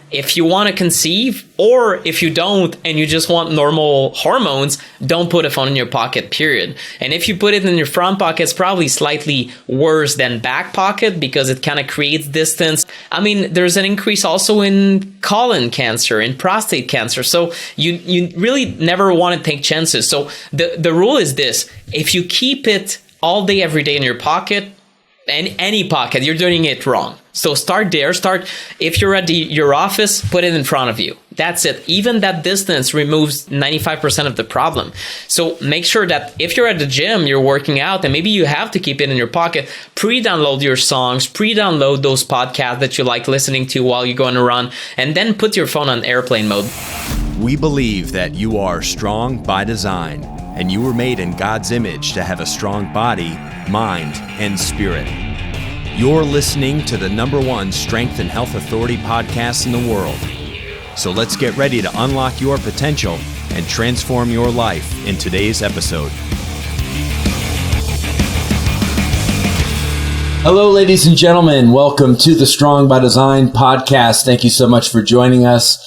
if you want to conceive, or if you don't and you just want normal hormones, don't put a phone in your pocket, period. And if you put it in your front pocket, it's probably slightly worse than back pocket because it kind of creates distance. I mean, there's an increase also in colon cancer, in prostate cancer. So you really never want to take chances. So the rule is this: if you keep it all day, every day in your pocket, and any pocket, you're doing it wrong. So start there. If you're at your office, put it in front of you. That's it. Even that distance removes 95% of the problem. So make sure that if you're at the gym, you're working out, and maybe you have to keep it in your pocket, pre-download your songs, pre-download those podcasts that you like listening to while you're going to run, and then put your phone on airplane mode. We believe that you are strong by design, and you were made in God's image to have a strong body, mind, and spirit. You're listening to the #1 strength and health authority podcast in the world. So let's get ready to unlock your potential and transform your life in today's episode. Hello, ladies and gentlemen. Welcome to the Strong by Design podcast. Thank you so much for joining us.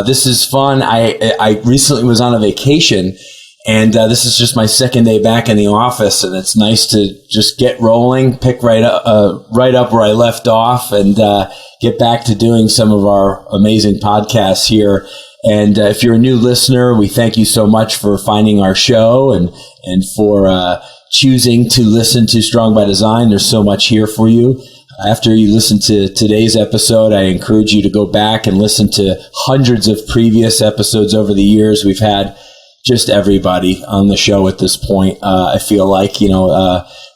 This is fun. I recently was on a vacation, and this is just my second day back in the office, and it's nice to just get rolling, pick right up where I left off, and get back to doing some of our amazing podcasts here. And if you're a new listener, we thank you so much for finding our show and for choosing to listen to Strong by Design. There's so much here for you. After you listen to today's episode, I encourage you to go back and listen to hundreds of previous episodes over the years. We've had just everybody on the show at this point. I feel like,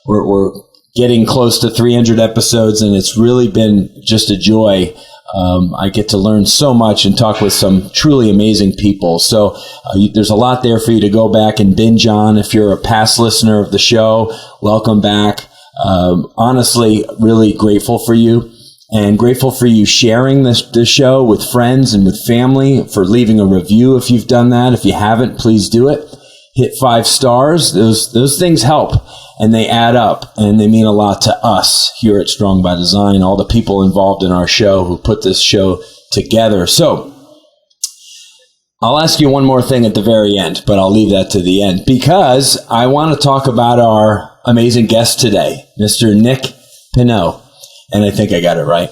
we're getting close to 300 episodes, and it's really been just a joy. I get to learn so much and talk with some truly amazing people. So there's a lot there for you to go back and binge on. If you're a past listener of the show, welcome back. Honestly, really grateful for you. And grateful for you sharing this show with friends and with family, for leaving a review if you've done that. If you haven't, please do it. Hit 5 stars. Those things help, and they add up, and they mean a lot to us here at Strong by Design, all the people involved in our show who put this show together. So I'll ask you one more thing at the very end, but I'll leave that to the end because I want to talk about our amazing guest today, Mr. Nick Pineault. And I think I got it right.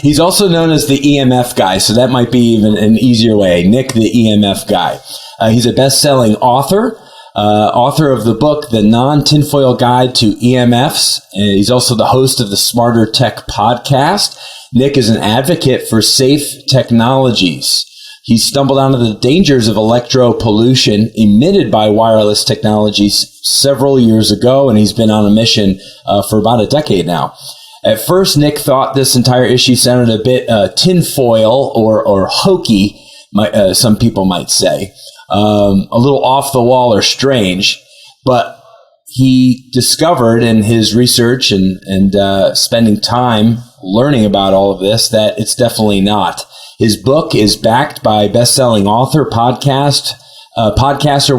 He's also known as the EMF Guy, so that might be even an easier way. Nick, the EMF Guy. He's a best-selling author of the book, The Non-Tinfoil Guide to EMFs. And he's also the host of the Smarter Tech podcast. Nick is an advocate for safe technologies. He stumbled onto the dangers of electro-pollution emitted by wireless technologies several years ago, and he's been on a mission for about a decade now. At first, Nick thought this entire issue sounded a bit tinfoil or hokey, some people might say, a little off the wall or strange, but he discovered in his research and spending time learning about all of this that it's definitely not. His book is backed by best-selling author, podcaster,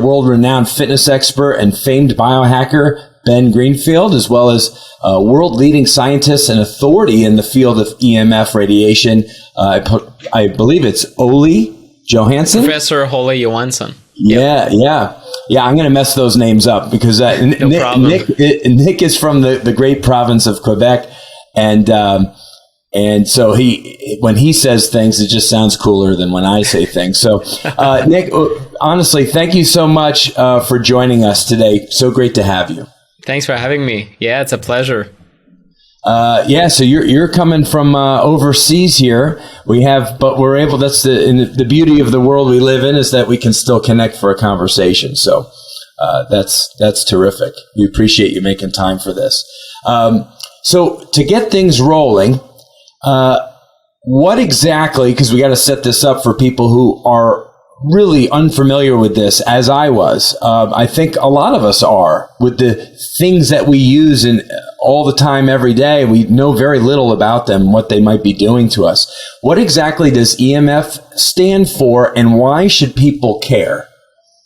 world-renowned fitness expert, and famed biohacker Ben Greenfield, as well as world-leading scientist and authority in the field of EMF radiation. I believe it's Olle Johansson? Professor Olle Johansson. Yeah. I'm going to mess those names up because Nick is from the great province of Quebec, and so when he says things, it just sounds cooler than when I say things. So, Nick, honestly, thank you so much for joining us today. So great to have you. Thanks for having me. Yeah, it's a pleasure. So you're coming from overseas here. But we're able. That's the beauty of the world we live in, is that we can still connect for a conversation. So that's terrific. We appreciate you making time for this. So to get things rolling. What exactly, because we got to set this up for people who are really unfamiliar with this, as I was. I think a lot of us are, with the things that we use all the time, every day. We know very little about them, what they might be doing to us. What exactly does EMF stand for, and why should people care?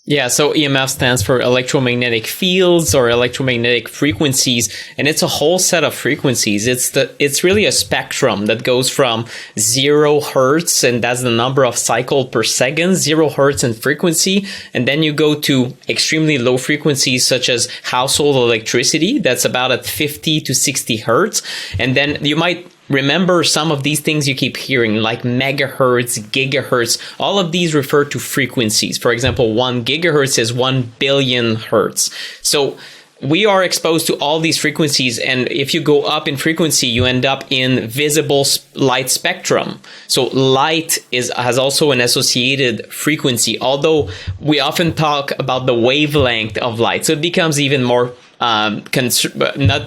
Yeah, so EMF stands for electromagnetic fields or electromagnetic frequencies, and it's a whole set of frequencies. It's really a spectrum that goes from 0 hertz, and that's the number of cycles per second, 0 hertz in frequency, and then you go to extremely low frequencies such as household electricity, that's about at 50 to 60 hertz, and then you might remember some of these things you keep hearing, like megahertz, gigahertz. All of these refer to frequencies. For example, 1 gigahertz is 1 billion hertz. So we are exposed to all these frequencies, and if you go up in frequency, you end up in visible light spectrum. So light has also an associated frequency, although we often talk about the wavelength of light. So it becomes even more not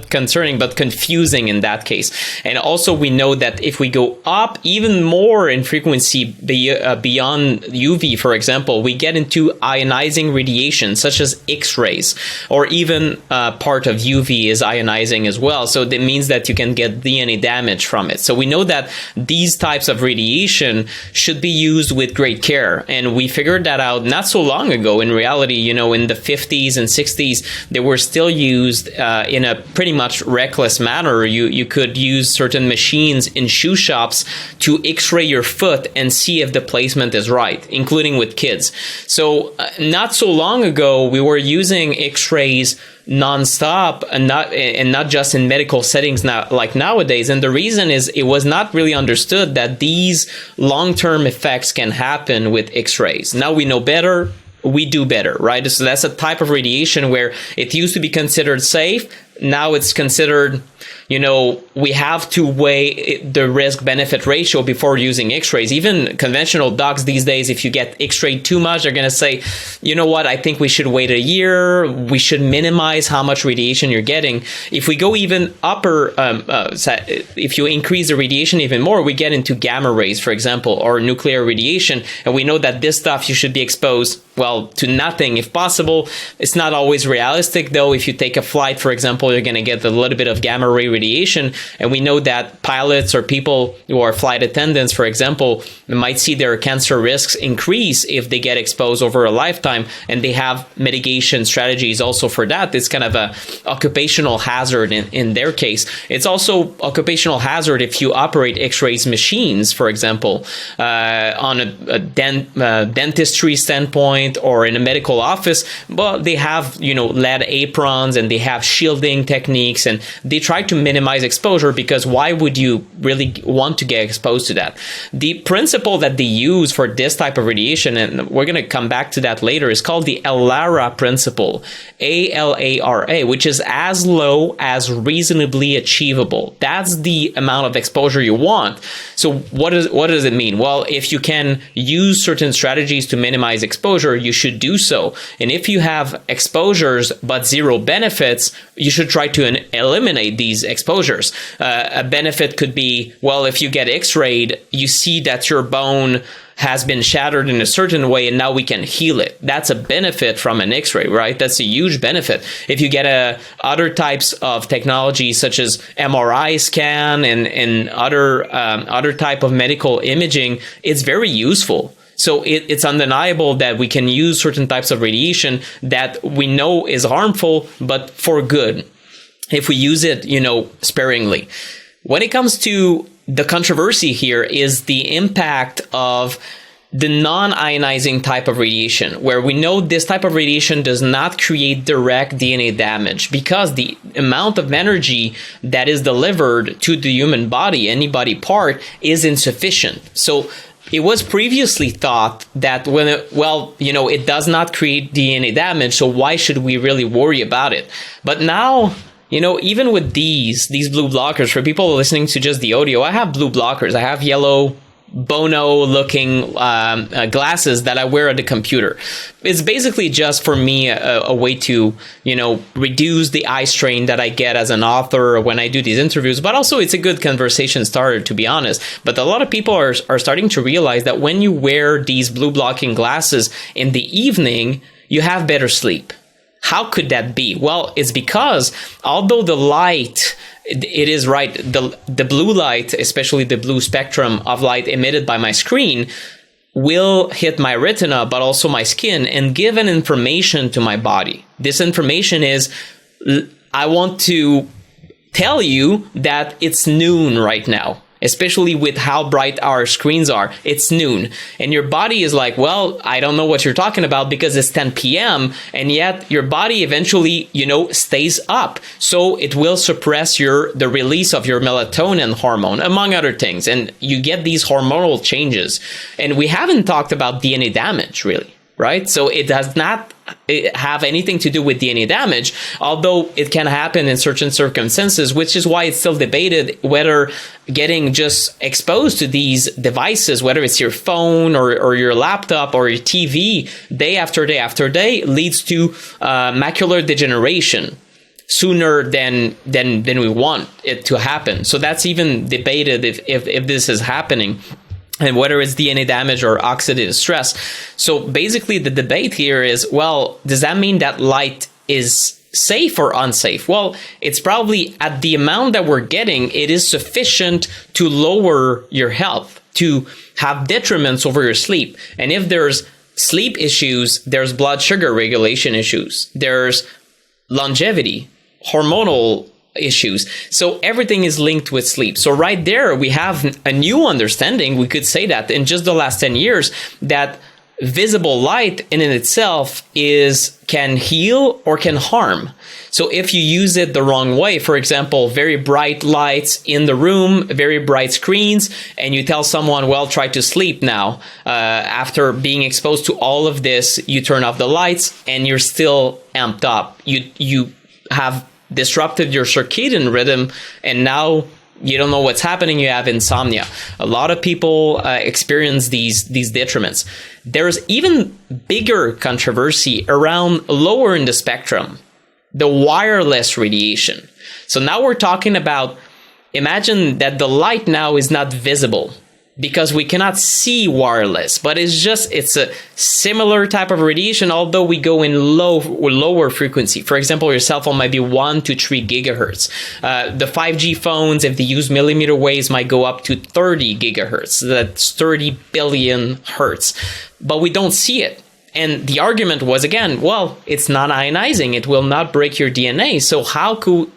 concerning, but confusing in that case. And also we know that if we go up even more in frequency beyond UV, for example, we get into ionizing radiation such as X-rays, or even part of UV is ionizing as well. So that means that you can get DNA damage from it. So we know that these types of radiation should be used with great care. And we figured that out not so long ago. In reality, in the 50s and 60s, they were still used in a pretty much reckless manner. You could use certain machines in shoe shops to x-ray your foot and see if the placement is right, including with kids. So not so long ago, we were using x-rays nonstop and not just in medical settings now, like nowadays. And the reason is it was not really understood that these long-term effects can happen with x-rays. Now we know better. We do better, right? So that's a type of radiation where it used to be considered safe. Now it's considered, we have to weigh the risk-benefit ratio before using x-rays. Even conventional docs these days, if you get x-rayed too much, they're going to say, you know what, I think we should wait a year. We should minimize how much radiation you're getting. If we go even if you increase the radiation even more, we get into gamma rays, for example, or nuclear radiation. And we know that this stuff you should be exposed, to nothing if possible. It's not always realistic, though. If you take a flight, for example, you're going to get a little bit of gamma ray radiation. And we know that pilots or people who are flight attendants, for example, might see their cancer risks increase if they get exposed over a lifetime. And they have mitigation strategies also for that. It's kind of a occupational hazard in their case. It's also occupational hazard if you operate x-rays machines, for example, on a dentistry standpoint, or in a medical office. But they have, lead aprons, and they have shielding techniques, and they try to minimize exposure, because why would you really want to get exposed to that? The principle that they use for this type of radiation, and we're going to come back to that later, is called the ALARA principle, ALARA, which is as low as reasonably achievable. That's the amount of exposure you want. So what does it mean? Well, if you can use certain strategies to minimize exposure, you should do so. And if you have exposures but zero benefits, you should try to eliminate these exposures. A benefit could be, if you get x-rayed, you see that your bone has been shattered in a certain way, and now we can heal it. That's a benefit from an x-ray, right? That's a huge benefit. If you get other types of technology, such as MRI scan and other type of medical imaging, it's very useful. So it's undeniable that we can use certain types of radiation that we know is harmful, but for good, if we use it, sparingly. When it comes to the controversy here is the impact of the non-ionizing type of radiation, where we know this type of radiation does not create direct DNA damage because the amount of energy that is delivered to the human body, any body part, is insufficient. So it was previously thought that it does not create DNA damage, so why should we really worry about it? But now, even with these blue blockers, for people listening to just the audio, I have blue blockers. I have yellow Bono-looking glasses that I wear at the computer. It's basically just for me a way to, reduce the eye strain that I get as an author when I do these interviews. But also, it's a good conversation starter, to be honest. But a lot of people are starting to realize that when you wear these blue blocking glasses in the evening, you have better sleep. How could that be? Well, it's because although the light, it is right, the blue light, especially the blue spectrum of light emitted by my screen, will hit my retina, but also my skin, and give an information to my body. This information is, I want to tell you that it's noon right now, especially with how bright our screens are. It's noon. And your body is like, well, I don't know what you're talking about because it's 10 p.m. And yet your body eventually, stays up. So it will suppress the release of your melatonin hormone, among other things. And you get these hormonal changes. And we haven't talked about DNA damage, really. Right? So it does not have anything to do with DNA damage, although it can happen in certain circumstances, which is why it's still debated whether getting just exposed to these devices, whether it's your phone or your laptop or your TV, day after day after day, leads to macular degeneration sooner than we want it to happen. So that's even debated if this is happening, and whether it's DNA damage or oxidative stress. So basically the debate here is, well, does that mean that light is safe or unsafe? Well, it's probably at the amount that we're getting, it is sufficient to lower your health, to have detriments over your sleep. And if there's sleep issues, there's blood sugar regulation issues, there's longevity, hormonal issues. So everything is linked with sleep. So right there, we have a new understanding. We could say that in just the last 10 years, that visible light in itself can heal or can harm. So if you use it the wrong way, for example, very bright lights in the room, very bright screens, and you tell someone, well, try to sleep now. After being exposed to all of this, you turn off the lights and you're still amped up. You have disrupted your circadian rhythm, and now you don't know what's happening. You have insomnia. A lot of people experience these detriments. There's even bigger controversy around lower in the spectrum, the wireless radiation. So now we're talking about, imagine that the light now is not visible because we cannot see wireless, but it's a similar type of radiation, although we go in lower frequency. For example, your cell phone might be 1 to 3 gigahertz. The 5G phones, if they use millimeter waves, might go up to 30 gigahertz. That's 30 billion hertz, but we don't see it. And the argument was, again, well, it's not ionizing. It will not break your DNA. So how could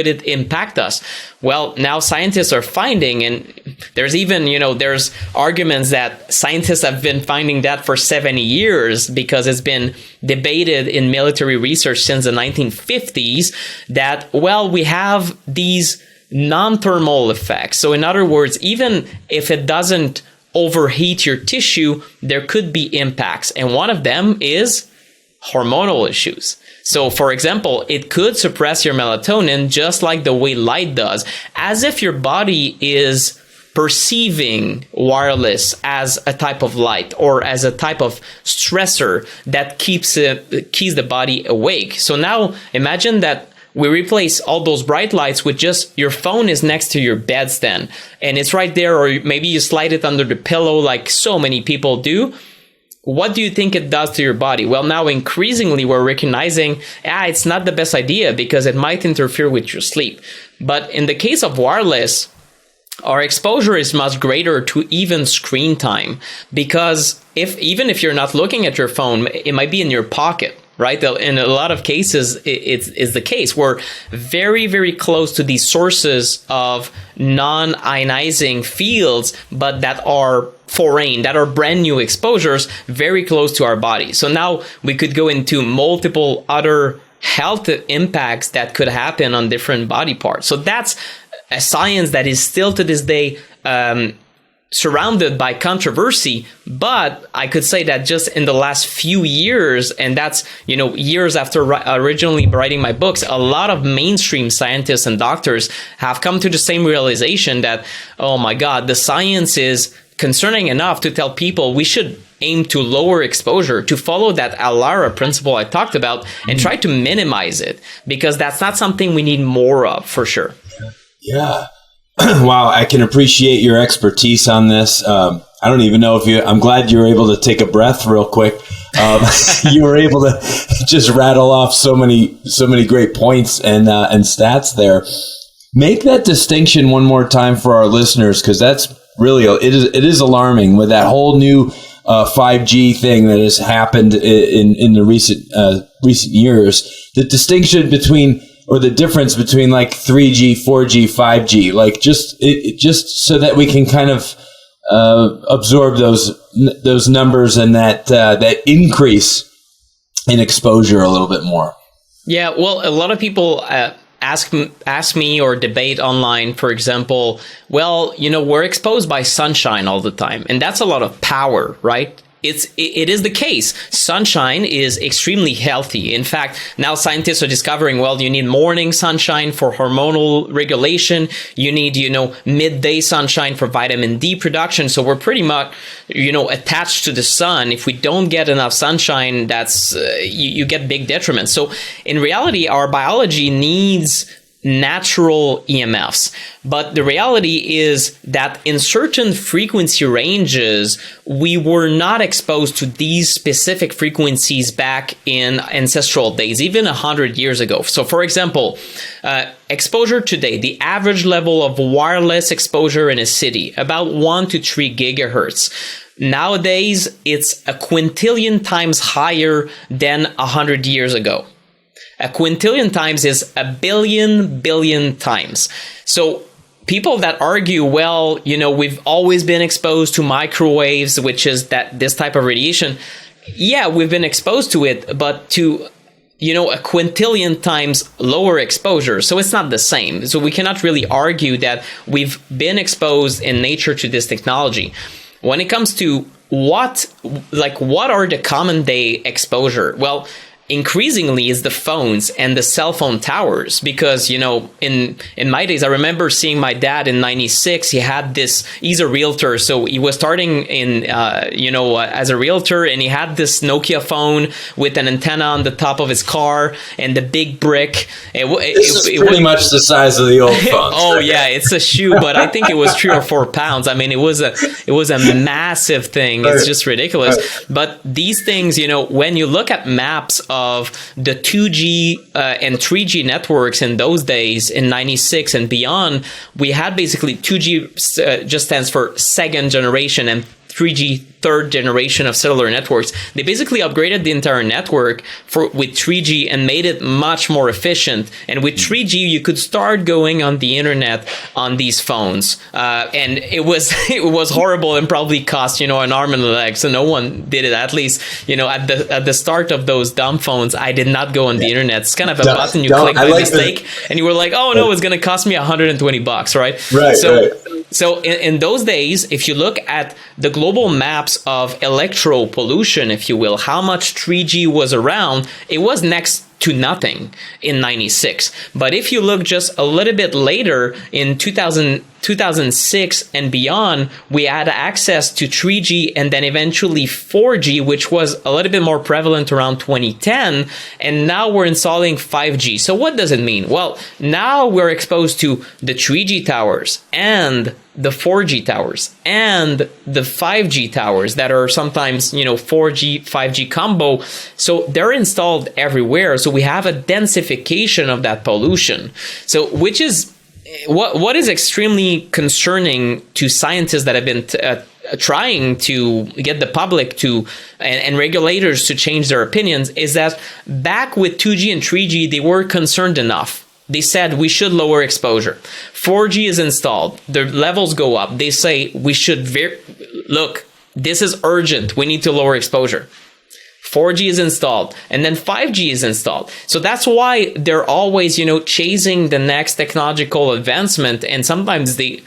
it impact us? Well, now scientists are finding, and there's even, there's arguments that scientists have been finding that for 70 years because it's been debated in military research since the 1950s that, well, we have these non-thermal effects. So in other words, even if it doesn't overheat your tissue, there could be impacts. And one of them is hormonal issues. So, for example, it could suppress your melatonin just like the way light does, as if your body is perceiving wireless as a type of light or as a type of stressor that keeps the body awake. So now imagine that we replace all those bright lights with just your phone is next to your bedstand and it's right there, or maybe you slide it under the pillow like so many people do. What do you think it does to your body? Well, now increasingly we're recognizing, it's not the best idea because it might interfere with your sleep. But in the case of wireless, our exposure is much greater to even screen time, because even if you're not looking at your phone, it might be in your pocket, right? In a lot of cases, it's the case. We're very, very close to these sources of non-ionizing fields, but that are foreign, that are brand new exposures, very close to our body. So now we could go into multiple other health impacts that could happen on different body parts. So that's a science that is still to this day surrounded by controversy, but I could say that just in the last few years, and that's, years after originally writing my books, a lot of mainstream scientists and doctors have come to the same realization that, oh my God, the science is concerning enough to tell people we should aim to lower exposure, to follow that ALARA principle I talked about, and try to minimize it, because that's not something we need more of, for sure. Yeah. Wow, I can appreciate your expertise on this. I don't even know I'm glad you were able to take a breath real quick. You were able to just rattle off so many great points and stats there. Make that distinction one more time for our listeners, because that's really, it is alarming with that whole new 5G thing that has happened in the recent years, the distinction between, or the difference between like 3G, 4G, 5G, like just so that we can kind of absorb those numbers and that increase in exposure a little bit more. Yeah, well, a lot of people ask me or debate online, for example, well, we're exposed by sunshine all the time, and that's a lot of power, right? It is the case. Sunshine is extremely healthy. In fact, now scientists are discovering, well, you need morning sunshine for hormonal regulation. You need, midday sunshine for vitamin D production. So we're pretty much, attached to the sun. If we don't get enough sunshine, that's you get big detriments. So in reality, our biology needs natural EMFs. But the reality is that in certain frequency ranges, we were not exposed to these specific frequencies back in ancestral days, even 100 years ago. So for example, exposure today, the average level of wireless exposure in a city, about 1 to 3 gigahertz. Nowadays, it's a quintillion times higher than 100 years ago. A quintillion times is a billion times. So people that argue, well, we've always been exposed to microwaves, which is this type of radiation. Yeah, we've been exposed to it, but to, a quintillion times lower exposure. So it's not the same. So we cannot really argue that we've been exposed in nature to this technology. When it comes to what are the common day exposure? Well, increasingly is the phones and the cell phone towers, because in my days, I remember seeing my dad in '96. He's a realtor, so he was starting in as a realtor, and he had this Nokia phone with an antenna on the top of his car and the big brick. It was pretty much the size of the old phones. Oh yeah, it's a shoe, but I think it was 3 or 4 pounds. I mean, it was a massive thing. It's just ridiculous. But these things, when you look at maps of the 2G and 3G networks in those days, in '96 and beyond, we had basically 2G just stands for second generation, and 3G, third generation of cellular networks. They basically upgraded the entire network with 3G and made it much more efficient. And with 3G, you could start going on the internet on these phones. And it was horrible and probably cost, an arm and a leg. So no one did it. At least, at the start of those dumb phones, I did not go on the internet. It's kind of a button you click by mistake, and you were like, oh no, it's going to cost me $120, right? Right. So in those days, if you look at the global maps of electro-pollution, if you will, how much 3G was around, it was next to nothing in '96. But if you look just a little bit later, in 2006 and beyond, we had access to 3G and then eventually 4G, which was a little bit more prevalent around 2010. And now we're installing 5G. So what does it mean? Well, now we're exposed to the 3G towers and the 4G towers and the 5G towers that are sometimes, 4G, 5G combo. So they're installed everywhere. So we have a densification of that pollution. So which is what is extremely concerning to scientists that have been trying to get the public to and regulators to change their opinions, is that back with 2G and 3G, they were concerned enough. They said we should lower exposure. 4G is installed. The levels go up. They say we should look, this is urgent. We need to lower exposure. 4G is installed, and then 5G is installed. So that's why they're always, chasing the next technological advancement. And sometimes the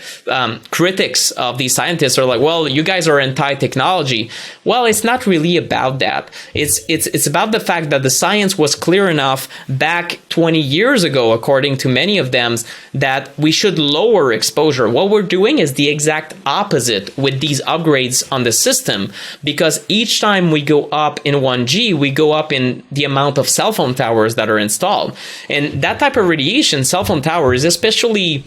critics of these scientists are like, well, you guys are anti-technology. Well, it's not really about that. It's about the fact that the science was clear enough back 20 years ago, according to many of them, that we should lower exposure. What we're doing is the exact opposite with these upgrades on the system, because each time we go up in 1G, we go up in the amount of cell phone towers that are installed. And that type of radiation, cell phone tower, is especially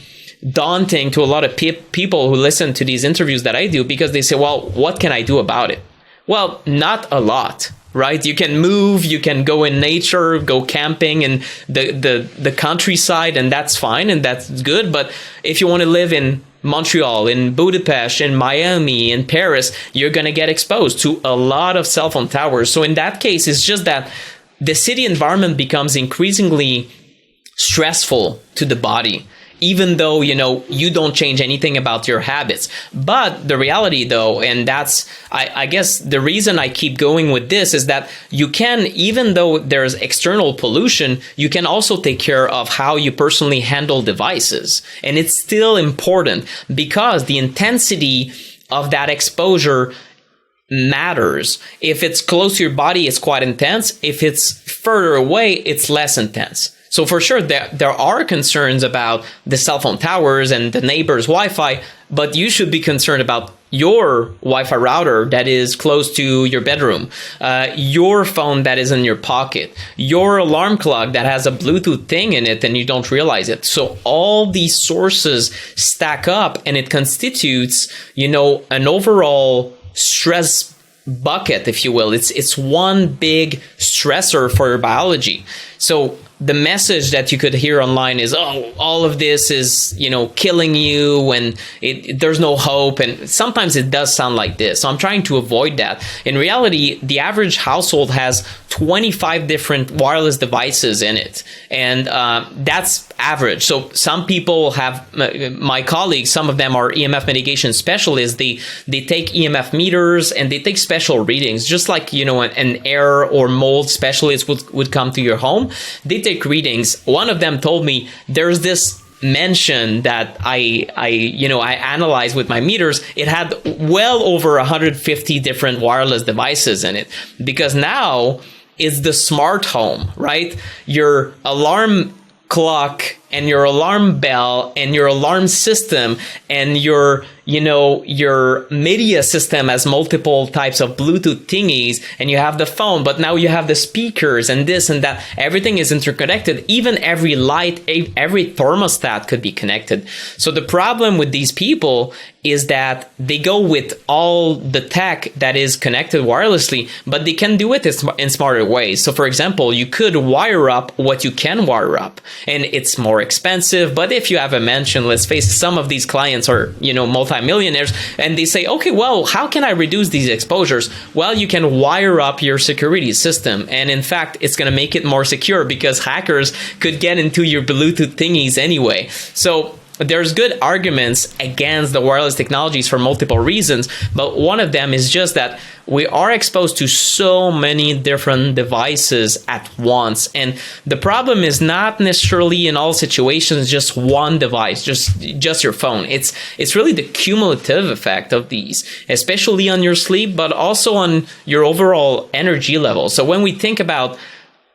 daunting to a lot of people who listen to these interviews that I do, because they say, well, what can I do about it? Well, not a lot, right? You can move, you can go in nature, go camping in the countryside, and that's fine and that's good. But if you want to live in Montreal, in Budapest, in Miami, in Paris, you're going to get exposed to a lot of cell phone towers. So in that case, it's just that the city environment becomes increasingly stressful to the body, even though, you don't change anything about your habits. But the reality, though, and that's, I guess the reason I keep going with this is that you can, even though there's external pollution, you can also take care of how you personally handle devices. And it's still important because the intensity of that exposure matters. If it's close to your body, it's quite intense. If it's further away, it's less intense. So for sure, there are concerns about the cell phone towers and the neighbor's Wi-Fi, but you should be concerned about your Wi-Fi router that is close to your bedroom, your phone that is in your pocket, your alarm clock that has a Bluetooth thing in it and you don't realize it. So all these sources stack up and it constitutes, an overall stress bucket, if you will. It's one big stressor for your biology. So the message that you could hear online is, oh, all of this is, killing you and there's no hope. And sometimes it does sound like this. So I'm trying to avoid that. In reality, the average household has 25 different wireless devices in it. And that's average. So some people have, my colleagues, some of them are EMF mitigation specialists. They take EMF meters and they take special readings, just like, an air or mold specialist would come to your home. They take readings. One of them told me there's this mention that I analyzed with my meters. It had well over 150 different wireless devices in it, because now it's the smart home, right? Your alarm clock and your alarm bell and your alarm system and your media system has multiple types of Bluetooth thingies, and you have the phone, but now you have the speakers and this and that. Everything is interconnected. Even every light, every thermostat could be connected. So the problem with these people is that they go with all the tech that is connected wirelessly, but they can do it in smarter ways. So for example, you could wire up what you can wire up, and it's more expensive. But if you have a mansion, let's face it, some of these clients are, multimillionaires, and they say, okay, well, how can I reduce these exposures? Well, you can wire up your security system. And in fact, it's going to make it more secure because hackers could get into your Bluetooth thingies anyway. So there's good arguments against the wireless technologies for multiple reasons, but one of them is just that we are exposed to so many different devices at once. And the problem is not necessarily in all situations just one device, just your phone. It's really the cumulative effect of these, especially on your sleep, but also on your overall energy level. So when we think about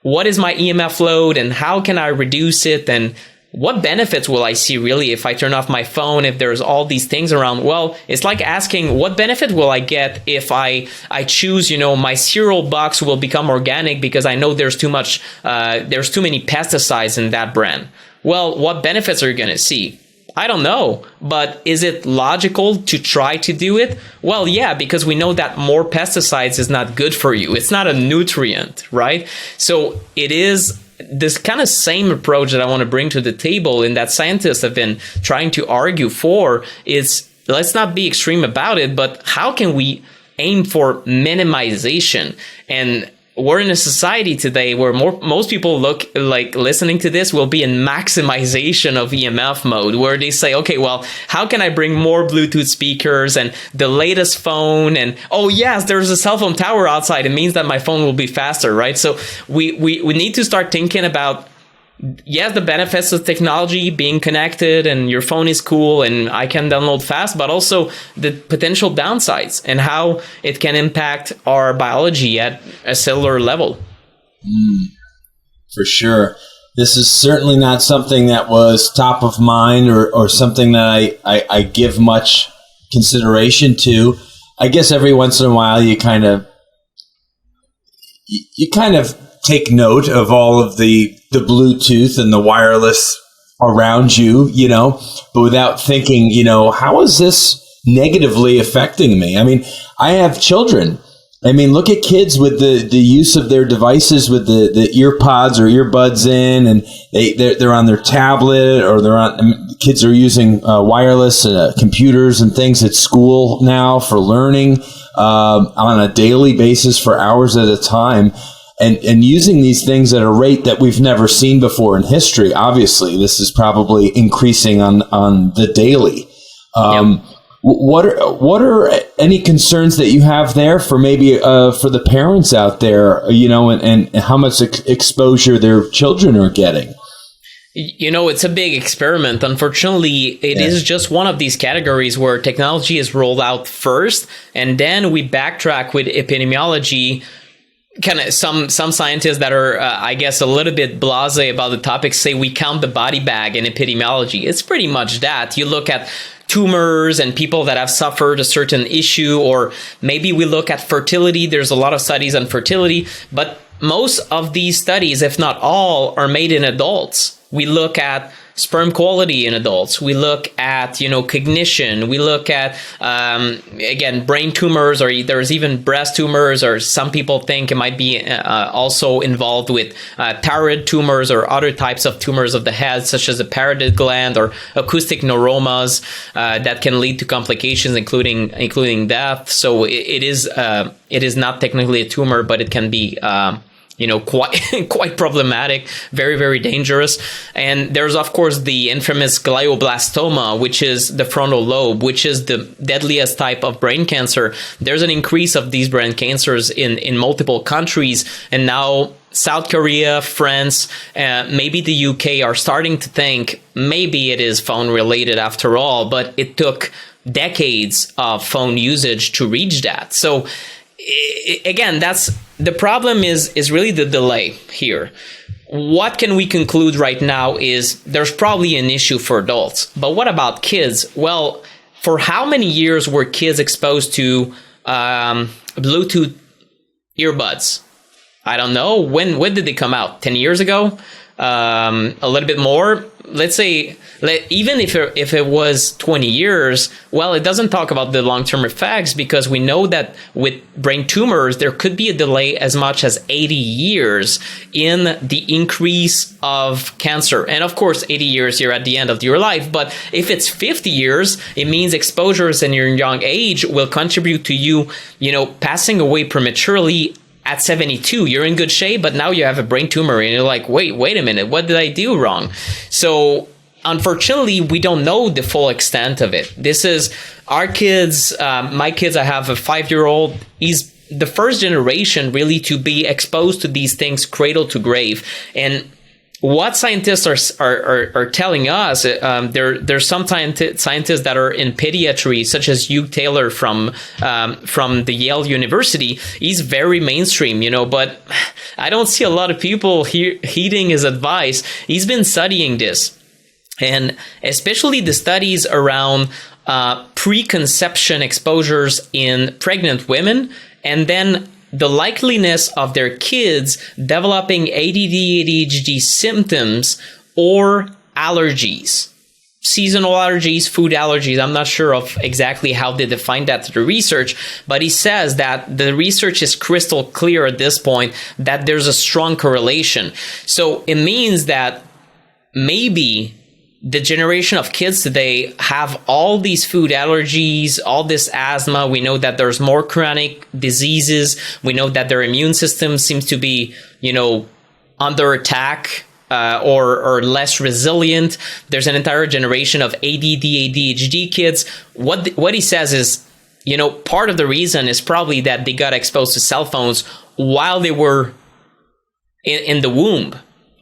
what is my EMF load and how can I reduce it, and what benefits will I see really if I turn off my phone, if there's all these things around? Well, it's like asking, what benefit will I get if I choose, my cereal box will become organic because I know there's too many pesticides in that brand. Well, what benefits are you going to see? I don't know, but is it logical to try to do it? Well, yeah, because we know that more pesticides is not good for you. It's not a nutrient, right? So it is this kind of same approach that I want to bring to the table, and that scientists have been trying to argue for, is let's not be extreme about it, but how can we aim for minimization? And we're in a society today where most people look like listening to this will be in maximization of EMF mode, where they say, okay, well, how can I bring more Bluetooth speakers and the latest phone? And, oh, yes, there's a cell phone tower outside. It means that my phone will be faster, right? So we need to start thinking about, yes, the benefits of technology, being connected and your phone is cool and I can download fast, but also the potential downsides and how it can impact our biology at a cellular level. For sure. This is certainly not something that was top of mind or something that I give much consideration to. I guess every once in a while you kind of take note of all of the Bluetooth and the wireless around you, but without thinking, how is this negatively affecting me? I mean, I have children. I mean, look at kids with the use of their devices with the ear pods or earbuds in, and they're on their tablet or they're on kids are using wireless computers and things at school now for learning on a daily basis for hours at a time. And using these things at a rate that we've never seen before in history. Obviously, this is probably increasing on the daily. Yep. What are any concerns that you have there for maybe for the parents out there, and how much exposure their children are getting? It's a big experiment. Unfortunately, it is just one of these categories where technology is rolled out first, and then we backtrack with epidemiology. Kind of some scientists that are, I guess, a little bit blasé about the topic say we count the body bag in epidemiology. It's pretty much that. You look at tumors and people that have suffered a certain issue, or maybe we look at fertility. There's a lot of studies on fertility, but most of these studies, if not all, are made in adults. We look at sperm quality in adults. We look at, cognition. We look at, again, brain tumors, or there's even breast tumors, or some people think it might be also involved with thyroid tumors or other types of tumors of the head, such as the parotid gland or acoustic neuromas that can lead to complications, including death. So it is not technically a tumor, but it can be quite problematic, very, very dangerous. And there's, of course, the infamous glioblastoma, which is the frontal lobe, which is the deadliest type of brain cancer. There's an increase of these brain cancers in multiple countries. And now South Korea, France, maybe the UK are starting to think maybe it is phone related after all, but it took decades of phone usage to reach that. So again, the problem is really the delay here. What can we conclude right now is there's probably an issue for adults. But what about kids? Well, for how many years were kids exposed to Bluetooth earbuds? I don't know. When did they come out? 10 years ago? A little bit more? Let's say, even if it was 20 years, well, it doesn't talk about the long-term effects, because we know that with brain tumors, there could be a delay as much as 80 years in the increase of cancer. And of course, 80 years, you're at the end of your life. But if it's 50 years, it means exposures in your young age will contribute to you, passing away prematurely. At 72, you're in good shape, but now you have a brain tumor and you're like, wait a minute, what did I do wrong? So unfortunately, we don't know the full extent of it. This is our kids, my kids. I have a 5-year-old. He's the first generation really to be exposed to these things cradle to grave. And what scientists are telling us, there's some scientists that are in pediatry, such as Hugh Taylor from the Yale University. He's very mainstream, but I don't see a lot of people heeding his advice. He's been studying this, and especially the studies around preconception exposures in pregnant women, and then the likeliness of their kids developing ADD, ADHD symptoms or allergies, seasonal allergies, food allergies. I'm not sure of exactly how they define that through the research, but he says that the research is crystal clear at this point that there's a strong correlation. So it means that maybe the generation of kids today have all these food allergies, all this asthma. We know that there's more chronic diseases. We know that their immune system seems to be, under attack or less resilient. There's an entire generation of ADD, ADHD kids. What he says is, part of the reason is probably that they got exposed to cell phones while they were in the womb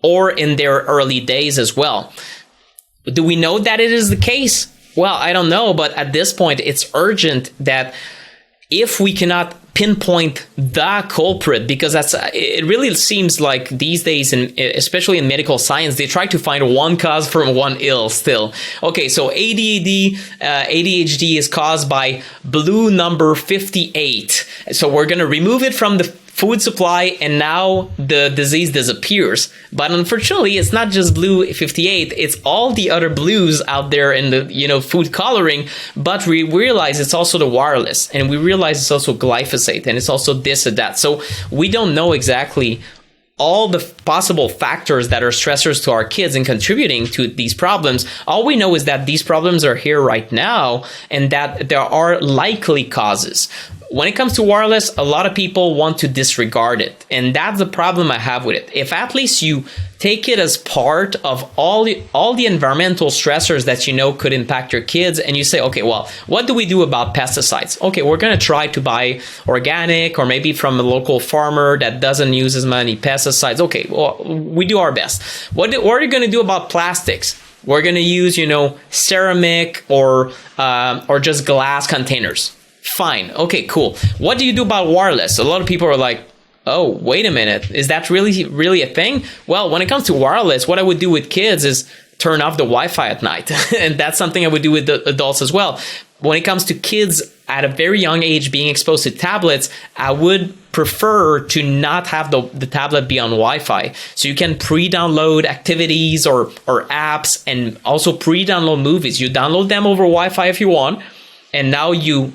or in their early days as well. Do we know that it is the case? Well, I don't know, but at this point, it's urgent that if we cannot pinpoint the culprit, because it really seems like these days, especially in medical science, they try to find one cause from one ill still. Okay, so ADHD is caused by blue number 58. So we're going to remove it from the food supply, and now the disease disappears. But unfortunately, it's not just blue 58, it's all the other blues out there in the food coloring. But we realize it's also the wireless, and we realize it's also glyphosate, and it's also this and that. So we don't know exactly all the possible factors that are stressors to our kids and contributing to these problems. All we know is that these problems are here right now and that there are likely causes. When it comes to wireless, a lot of people want to disregard it. And that's the problem I have with it. If at least you take it as part of all the environmental stressors that you know could impact your kids, and you say, okay, well, what do we do about pesticides? Okay, we're going to try to buy organic or maybe from a local farmer that doesn't use as many pesticides. Okay, well, we do our best. What are you going to do about plastics? We're going to use, ceramic or just glass containers. Fine. Okay, cool. What do you do about wireless? A lot of people are like, oh, wait a minute. Is that really a thing? Well, when it comes to wireless, what I would do with kids is turn off the Wi-Fi at night. And that's something I would do with the adults as well. When it comes to kids at a very young age being exposed to tablets, I would prefer to not have the tablet be on Wi-Fi. So you can pre-download activities or apps and also pre-download movies. You download them over Wi-Fi if you want. And now you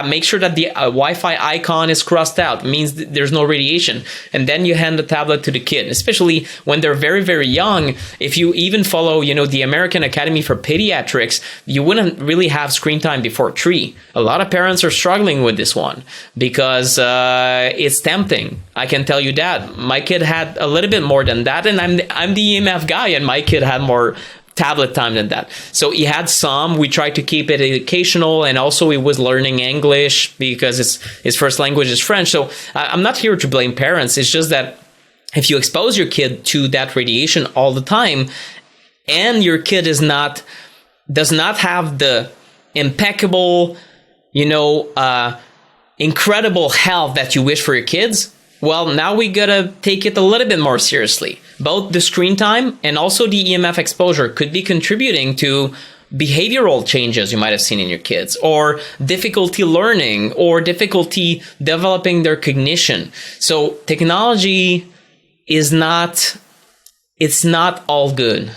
make sure that the Wi-Fi icon is crossed out. It means there's no radiation. And then you hand the tablet to the kid, especially when they're very, very young. If you even follow, the American Academy for Pediatrics, you wouldn't really have screen time before 3. A lot of parents are struggling with this one because it's tempting. I can tell you that. My kid had a little bit more than that, and I'm the EMF guy, and my kid had more tablet time than that. So he had some. We tried to keep it educational, and also he was learning English because his first language is French. So I'm not here to blame parents. It's just that if you expose your kid to that radiation all the time, and your kid does not have the impeccable, incredible health that you wish for your kids, well, now we gotta take it a little bit more seriously. Both the screen time and also the EMF exposure could be contributing to behavioral changes you might have seen in your kids, or difficulty learning, or difficulty developing their cognition. So technology is not all good.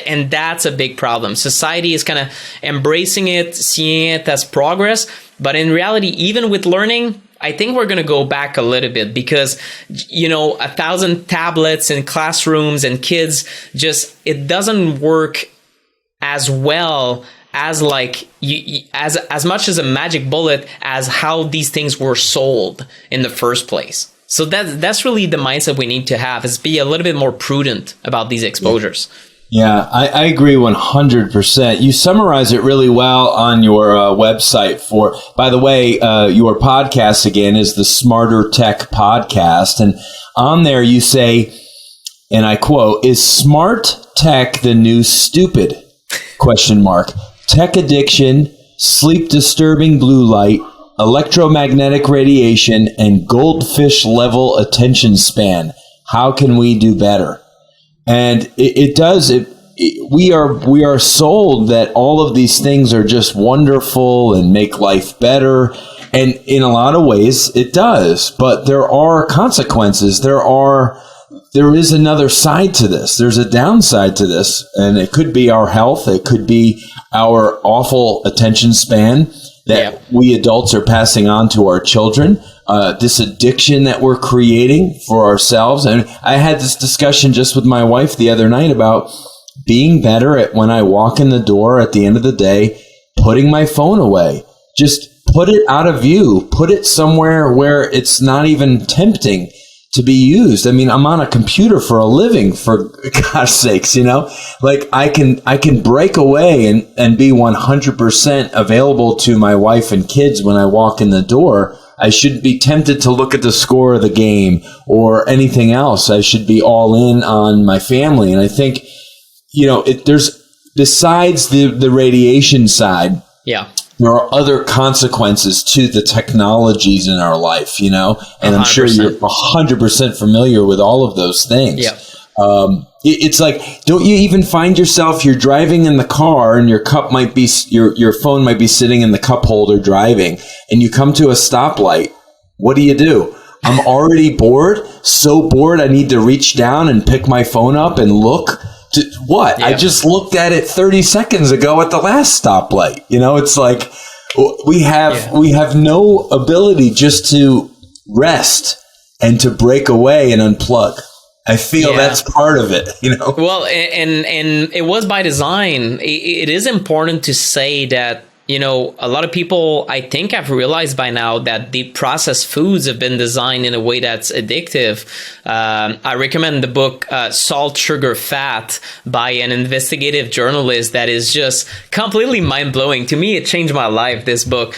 And that's a big problem. Society is kind of embracing it, seeing it as progress. But in reality, even with learning, I think we're going to go back a little bit because, 1,000 tablets in classrooms and kids it doesn't work as well as as much as a magic bullet as how these things were sold in the first place. So that's really the mindset we need to have, is be a little bit more prudent about these exposures. Yeah, I agree 100%. You summarize it really well on your website by the way, your podcast again is the Smarter Tech Podcast. And on there you say, and I quote, "Is smart tech the new stupid? ? Tech addiction, sleep disturbing blue light, electromagnetic radiation, and goldfish level attention span. How can we do better?" And we are sold that all of these things are just wonderful and make life better. And in a lot of ways it does, but there are consequences. There is another side to this. There's a downside to this, and it could be our health. It could be our awful attention span that we adults are passing on to our children. This addiction that we're creating for ourselves. And I had this discussion just with my wife the other night about being better at, when I walk in the door at the end of the day, putting my phone away. Just put it out of view. Put it somewhere where it's not even tempting to be used. I mean, I'm on a computer for a living, for God's sakes, I can break away and be 100% available to my wife and kids when I walk in the door. I shouldn't be tempted to look at the score of the game or anything else. I should be all in on my family. And I think, there's, besides the radiation side, there are other consequences to the technologies in our life, and 100%. I'm sure you're 100% familiar with all of those things. Yeah. It's like, don't you even find yourself, you're driving in the car and your cup might be, your phone might be sitting in the cup holder driving, and you come to a stoplight. What do? I'm already bored, so bored I need to reach down and pick my phone up and look. To what? Yeah. I just looked at it 30 seconds ago at the last stoplight. It's like we have no ability just to rest and to break away and unplug. I feel that's part of it, Well, and it was by design. It is important to say that, a lot of people, I think, have realized by now that the processed foods have been designed in a way that's addictive. I recommend the book Salt, Sugar, Fat by an investigative journalist that is just completely mind-blowing. To me, it changed my life, this book.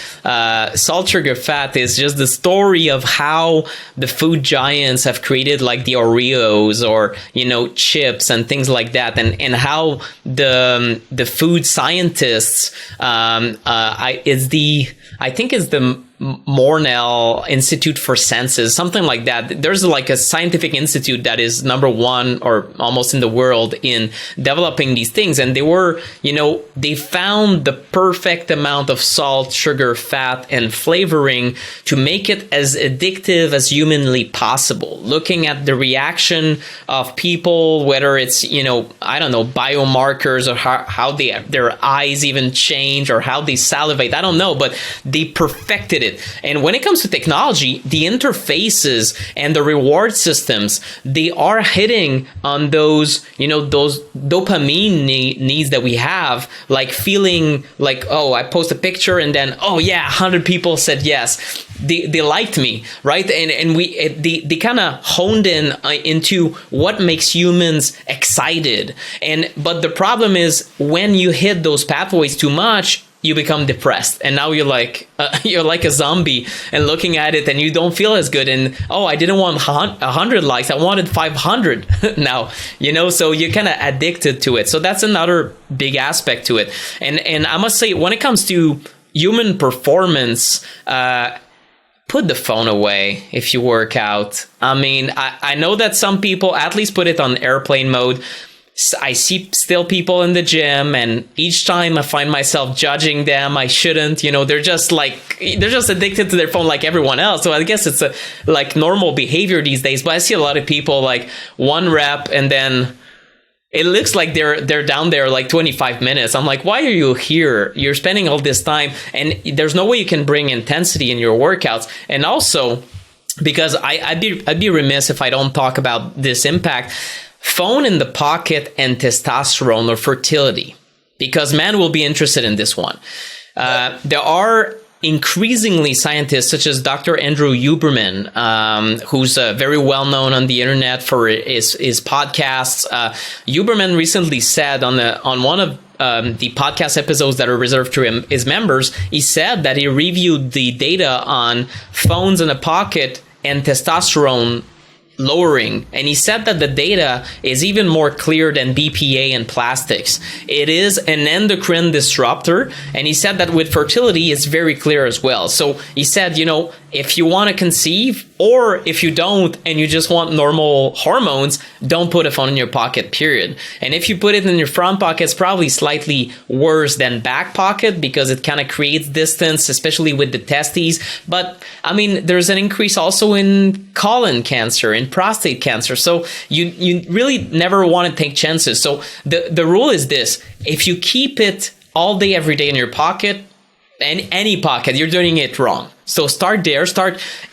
Salt, Sugar, Fat is just the story of how the food giants have created like the Oreos or, chips and things like that, and how the food scientists I think it's the Mornell Institute for Senses, something like that. There's like a scientific institute that is number one or almost in the world in developing these things. And they were, they found the perfect amount of salt, sugar, fat, and flavoring to make it as addictive as humanly possible. Looking at the reaction of people, whether it's, biomarkers or how their eyes even change or how they salivate. I don't know, but they perfected it. And when it comes to technology, the interfaces and the reward systems, they are hitting on those, those dopamine needs that we have, like feeling like, oh, I post a picture and then, 100 people said yes. They liked me, right? And they kind of honed in into what makes humans excited. But the problem is when you hit those pathways too much, you become depressed, and now you're like a zombie and looking at it, and you don't feel as good. And I didn't want 100 likes, I wanted 500 now. So you're kind of addicted to it. So that's another big aspect to it. And I must say, when it comes to human performance, put the phone away if you work out. I mean, I know that some people at least put it on airplane mode. I see still people in the gym, and each time I find myself judging them. I shouldn't, they're just addicted to their phone like everyone else. So I guess it's a like normal behavior these days. But I see a lot of people like one rep and then it looks like they're down there like 25 minutes. I'm like, why are you here? You're spending all this time, and there's no way you can bring intensity in your workouts. And also, because I'd be remiss if I don't talk about this impact. Phone in the pocket and testosterone or fertility, because men will be interested in this one. There are increasingly scientists such as Dr. Andrew Huberman, who's very well known on the internet for his podcasts. Huberman recently said on one of the podcast episodes that are reserved to his members, he said that he reviewed the data on phones in the pocket and testosterone lowering, and he said that the data is even more clear than BPA and plastics. It is an endocrine disruptor, and he said that with fertility it's very clear as well. So he said, if you want to conceive, or if you don't and you just want normal hormones, don't put a phone in your pocket, period. And if you put it in your front pocket, it's probably slightly worse than back pocket, because it kind of creates distance, especially with the testes. But I mean, there's an increase also in colon cancer, in prostate cancer. So you really never want to take chances. So the rule is this: if you keep it all day, every day in your pocket, and any pocket, you're doing it wrong. So start there.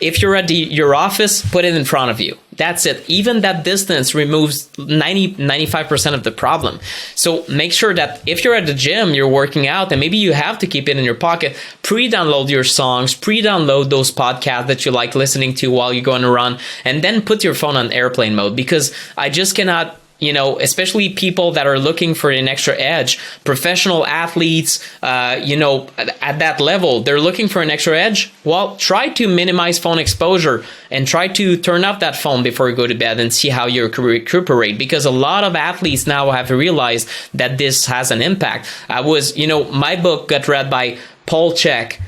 If you're at your office, put it in front of you. That's it. Even that distance removes 95% of the problem. So make sure that if you're at the gym, you're working out, and maybe you have to keep it in your pocket, pre-download your songs, pre-download those podcasts that you like listening to while you're going to run, and then put your phone on airplane mode, because I just cannot, especially people that are looking for an extra edge, professional athletes, at that level, they're looking for an extra edge. Well, try to minimize phone exposure and try to turn off that phone before you go to bed and see how you recuperate, because a lot of athletes now have realized that this has an impact. My book got read by Paul Chek,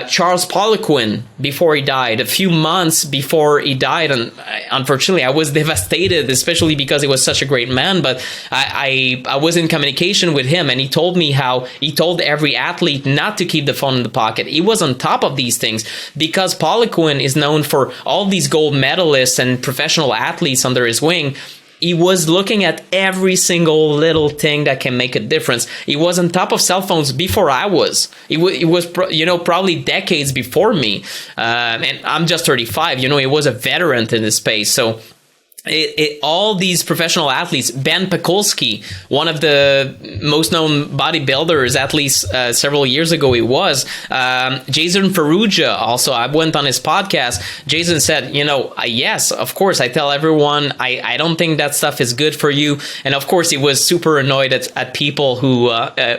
Charles Poliquin, before he died, a few months before he died. And unfortunately, I was devastated, especially because he was such a great man. But I was in communication with him, and he told me how he told every athlete not to keep the phone in the pocket. He was on top of these things, because Poliquin is known for all these gold medalists and professional athletes under his wing. he was looking at every single little thing that can make a difference. He was on top of cell phones before I was. It was probably decades before me. And I'm just 35. He was a veteran in this space. So all these professional athletes, Ben Pakulski, one of the most known bodybuilders, at least several years ago he was, Jason Ferrugia also, I went on his podcast. Jason said, yes, of course, I tell everyone, I don't think that stuff is good for you. And of course, he was super annoyed at people who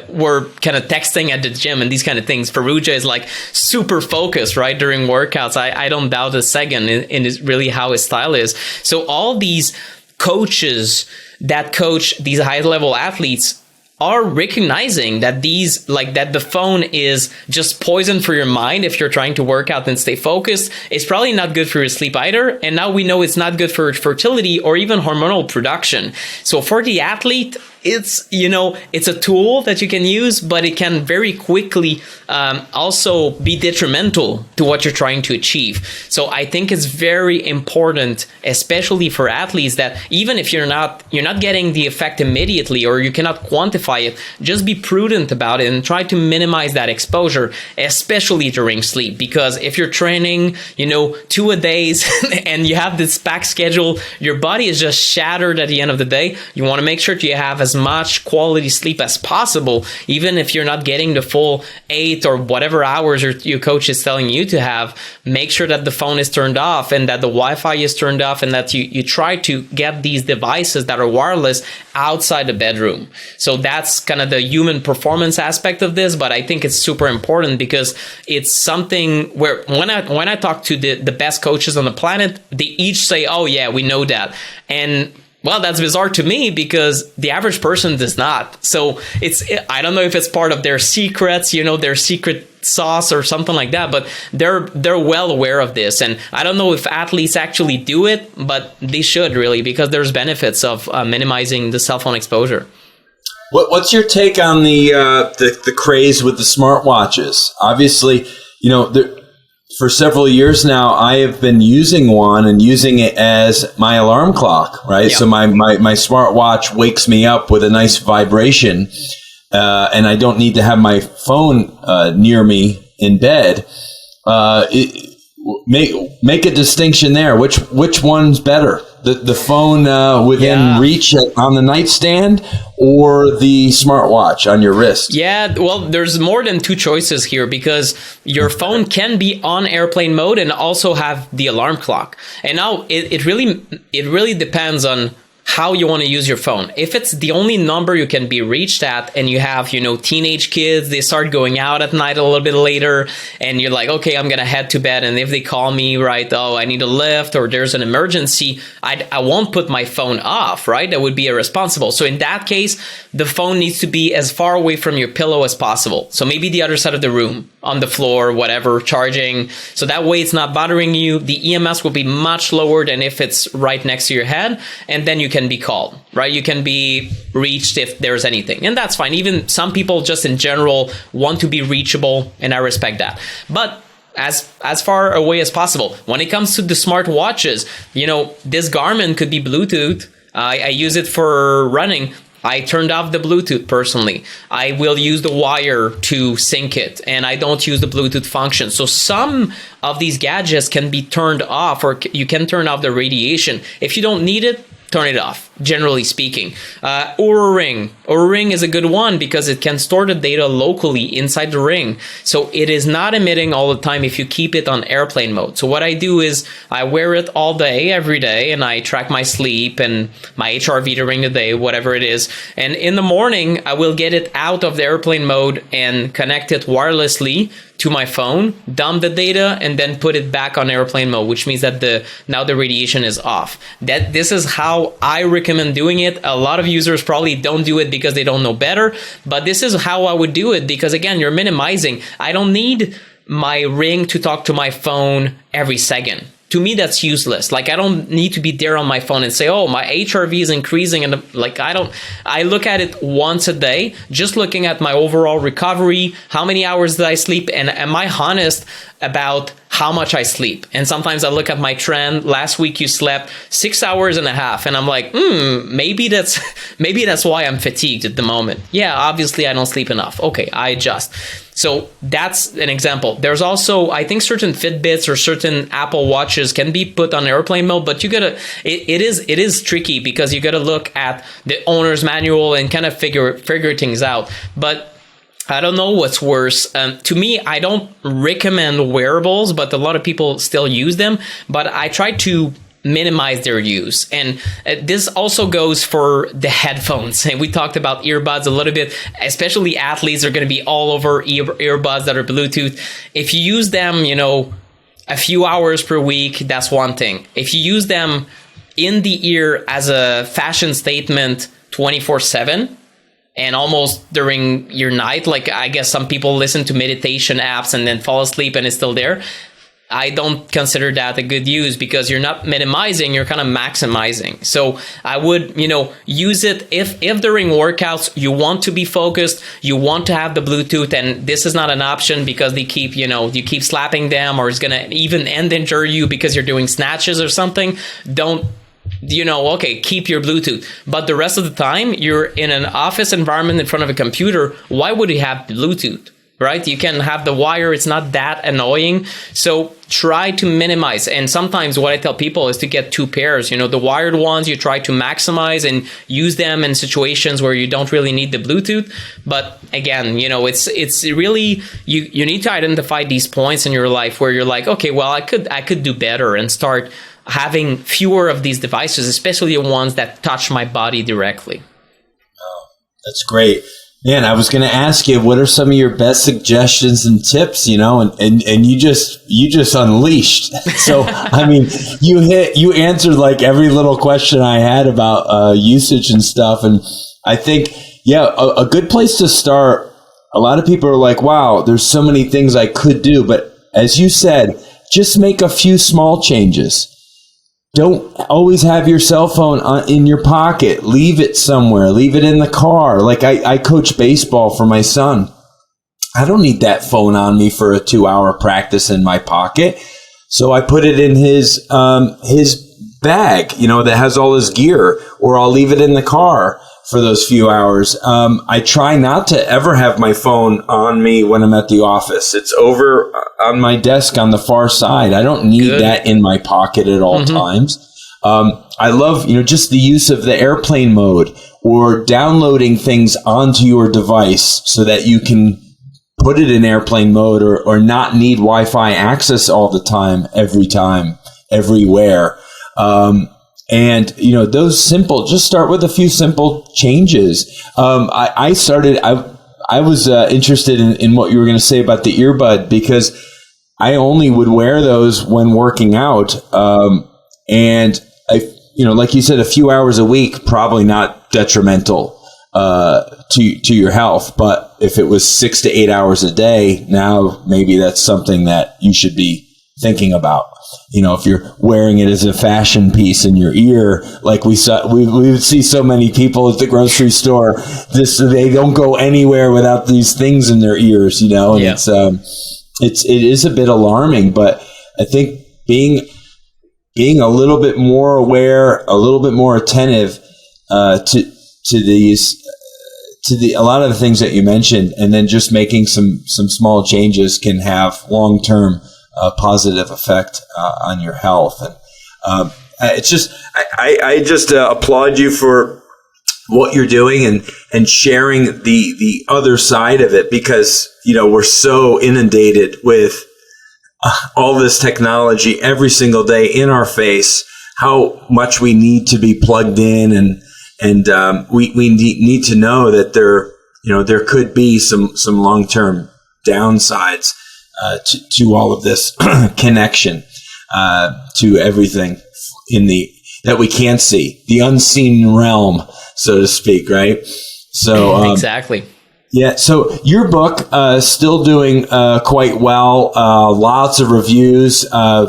were kind of texting at the gym and these kind of things. Ferrugia is like super focused, right, during workouts. I don't doubt a second in really how his style is. So all these coaches that coach these high level athletes are recognizing that that the phone is just poison for your mind if you're trying to work out and stay focused. It's probably not good for your sleep either. And now we know it's not good for fertility or even hormonal production. So for the athlete, it's a tool that you can use, but it can very quickly also be detrimental to what you're trying to achieve. So I think it's very important, especially for athletes, that even if you're not getting the effect immediately or you cannot quantify it, just be prudent about it and try to minimize that exposure, especially during sleep. Because if you're training, 2 a days and you have this packed schedule, your body is just shattered at the end of the day. You want to make sure you have as much quality sleep as possible, even if you're not getting the full 8 or whatever hours your coach is telling you to have. Make sure that the phone is turned off and that the Wi-Fi is turned off, and that you try to get these devices that are wireless outside the bedroom. So that's kind of the human performance aspect of this, but I think it's super important because it's something where when I talk to the best coaches on the planet, they each say, oh yeah, we know that. And well, that's bizarre to me because the average person does not. So I don't know if it's part of their secrets, their secret sauce or something like that, but they're well aware of this. And I don't know if athletes actually do it, but they should really, because there's benefits of minimizing the cell phone exposure. What's your take on the craze with the smartwatches? Obviously, for several years now, I have been using one and using it as my alarm clock, right? Yeah. So my smartwatch wakes me up with a nice vibration, and I don't need to have my phone near me in bed. Make a distinction there. Which one's better? The phone within reach on the nightstand, or the smartwatch on your wrist? Yeah, well, there's more than 2 choices here, because your phone can be on airplane mode and also have the alarm clock. And now it really depends on how you want to use your phone. If it's the only number you can be reached at, and you have, teenage kids, they start going out at night a little bit later, and you're like, okay, I'm going to head to bed. And if they call me, right, oh, I need a lift or there's an emergency, I won't put my phone off, right? That would be irresponsible. So in that case, the phone needs to be as far away from your pillow as possible. So maybe the other side of the room, on the floor, whatever, charging. So that way it's not bothering you. The EMS will be much lower than if it's right next to your head. And then you can be called, right? You can be reached if there's anything. And that's fine. Even some people just in general want to be reachable, and I respect that. But as far away as possible. When it comes to the smart watches, this Garmin could be Bluetooth. I use it for running. I turned off the Bluetooth personally. I will use the wire to sync it, and I don't use the Bluetooth function. So some of these gadgets can be turned off, or you can turn off the radiation. If you don't need it, turn it off, generally speaking. Oura Ring. Oura Ring is a good one because it can store the data locally inside the ring. So it is not emitting all the time if you keep it on airplane mode. So what I do is I wear it all day, every day, and I track my sleep and my HRV during the day, whatever it is. And in the morning, I will get it out of the airplane mode and connect it wirelessly to my phone, dump the data, and then put it back on airplane mode, which means that now the radiation is off. This is how I recommend doing it. A lot of users probably don't do it because they don't know better, but this is how I would do it, because again, you're minimizing. I don't need my ring to talk to my phone every second. To me, that's useless. Like, I don't need to be there on my phone and say, oh, my HRV is increasing. And I look at it once a day, just looking at my overall recovery, how many hours did I sleep? And am I honest? about how much I sleep. And sometimes I look at my trend. Last week you slept 6 hours and a half. And I'm like, maybe that's why I'm fatigued at the moment. Yeah, obviously I don't sleep enough. Okay, I adjust. So that's an example. There's also, I think certain Fitbits or certain Apple Watches can be put on airplane mode, but it is tricky because you gotta look at the owner's manual and kind of figure things out. But I don't know what's worse. To me, I don't recommend wearables, but a lot of people still use them. But I try to minimize their use. And this also goes for the headphones. And we talked about earbuds a little bit, especially athletes are going to be all over earbuds that are Bluetooth. If you use them, a few hours per week, that's one thing. If you use them in the ear as a fashion statement 24/7, and almost during your night, like I guess some people listen to meditation apps and then fall asleep and it's still there. I don't consider that a good use because you're not minimizing, you're kind of maximizing. So I would, use it if during workouts you want to be focused, you want to have the Bluetooth, and this is not an option because they keep, you keep slapping them, or it's going to even end injure you because you're doing snatches or something. Don't, okay, keep your Bluetooth. But the rest of the time, you're in an office environment in front of a computer. Why would you have Bluetooth, right? You can have the wire. It's not that annoying. So try to minimize. And sometimes what I tell people is to get two pairs. The wired ones, you try to maximize and use them in situations where you don't really need the Bluetooth. But again, it's really, you need to identify these points in your life where you're like, okay, well, I could do better, and start having fewer of these devices, especially the ones that touch my body directly. Oh, that's great. Man, I was going to ask you, what are some of your best suggestions and tips, and you just unleashed. So, I mean, you answered like every little question I had about usage and stuff. And I think, a good place to start. A lot of people are like, wow, there's so many things I could do. But as you said, just make a few small changes. Don't always have your cell phone in your pocket. Leave it somewhere. Leave it in the car. Like I coach baseball for my son. I don't need that phone on me for a 2-hour practice in my pocket. So I put it in his bag, that has all his gear, or I'll leave it in the car for those few hours. I try not to ever have my phone on me when I'm at the office. It's over on my desk on the far side. I don't need that in my pocket at all times. I love, just the use of the airplane mode, or downloading things onto your device so that you can put it in airplane mode, or not need Wi-Fi access all the time, everywhere. And, those simple, just start with a few simple changes. I was interested in what you were going to say about the earbud, because I only would wear those when working out. And like you said, a few hours a week, probably not detrimental, to your health. But if it was 6 to 8 hours a day, now maybe that's something that you should be thinking about. If you're wearing it as a fashion piece in your ear, like we would see so many people at the grocery store, they don't go anywhere without these things in their ears, and it is a bit alarming. But I think being a little bit more aware, a little bit more attentive to a lot of the things that you mentioned, and then just making some small changes can have long-term positive effect on your health. And it's just, I just applaud you for what you're doing and sharing the other side of it, because we're so inundated with all this technology every single day in our face, how much we need to be plugged in, and we need to know that there could be some long-term downsides to all of this connection to everything that we can't see, the unseen realm, so to speak, right? So exactly. Yeah. So your book still doing quite well. Lots of reviews.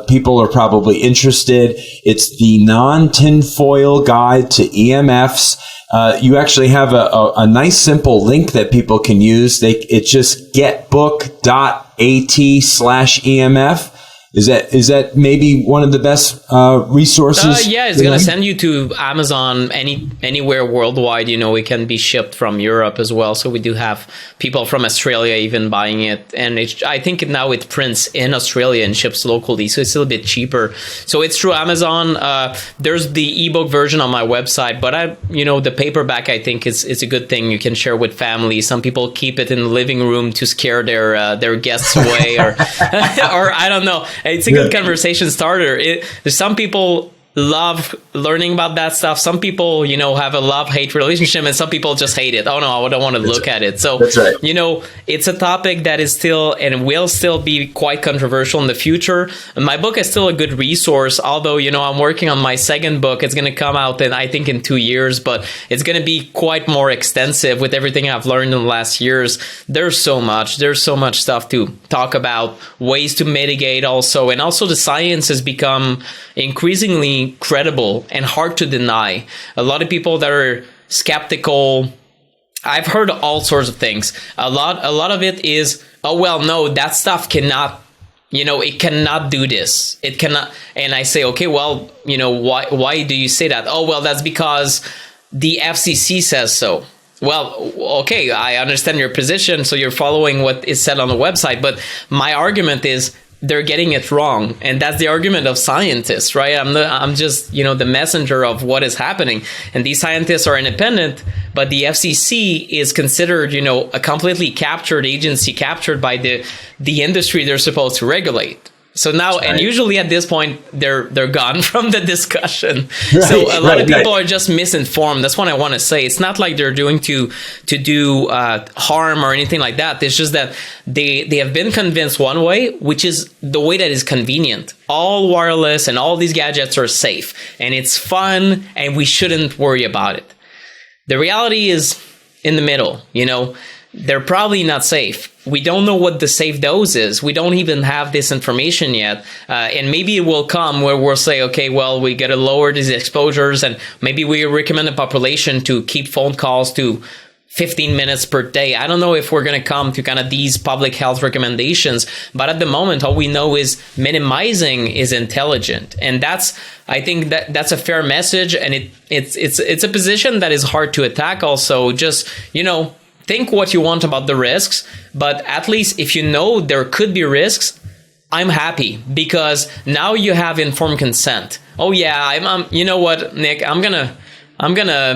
People are probably interested. It's the Non-Tinfoil Guide to EMFs. You actually have a nice simple link that people can use. It's just getbook.at/EMF. Is that maybe one of the best resources? Yeah, it's gonna send you to Amazon anywhere worldwide. It can be shipped from Europe as well. So we do have people from Australia even buying it, and I think now it prints in Australia and ships locally, so it's a little bit cheaper. So it's through Amazon. There's the ebook version on my website, but the paperback I think is a good thing. You can share with family. Some people keep it in the living room to scare their guests away, or or I don't know. It's a good conversation starter. Some people love learning about that stuff. Some people, have a love-hate relationship, and some people just hate it. Oh no, I don't want to look at it. So, that's right. It's a topic that is still and will still be quite controversial in the future. My book is still a good resource, although, I'm working on my second book. It's going to come out I think in 2 years, but it's going to be quite more extensive with everything I've learned in the last years. There's so much stuff to talk about, ways to mitigate also. And also the science has become increasingly credible and hard to deny. A lot of people that are skeptical, I've heard all sorts of things. A lot of it is, oh well, no, that stuff cannot, it cannot do this. It cannot. And I say, okay, well, why do you say that? Oh well, that's because the FCC says so. Well, okay, I understand your position, so you're following what is said on the website, but my argument is they're getting it wrong, and that's the argument of scientists, right? I'm just the messenger of what is happening, and these scientists are independent, but the FCC is considered a completely captured agency, captured by the industry they're supposed to regulate. So now, and usually at this point, they're gone from the discussion. Right, so a lot of people are just misinformed. That's what I want to say. It's not like they're doing to do harm or anything like that. It's just that they have been convinced one way, which is the way that is convenient. All wireless and all these gadgets are safe, and it's fun, and we shouldn't worry about it. The reality is in the middle, They're probably not safe. We don't know what the safe dose is. We don't even have this information yet. And maybe it will come where we'll say, okay, well, we got to lower these exposures, and maybe we recommend the population to keep phone calls to 15 minutes per day. I don't know if we're going to come to kind of these public health recommendations, but at the moment, all we know is minimizing is intelligent. And I think that's a fair message. And it's a position that is hard to attack also. Just, think what you want about the risks, but at least if there could be risks, I'm happy because now you have informed consent. Oh yeah, I'm you know what, Nick, I'm gonna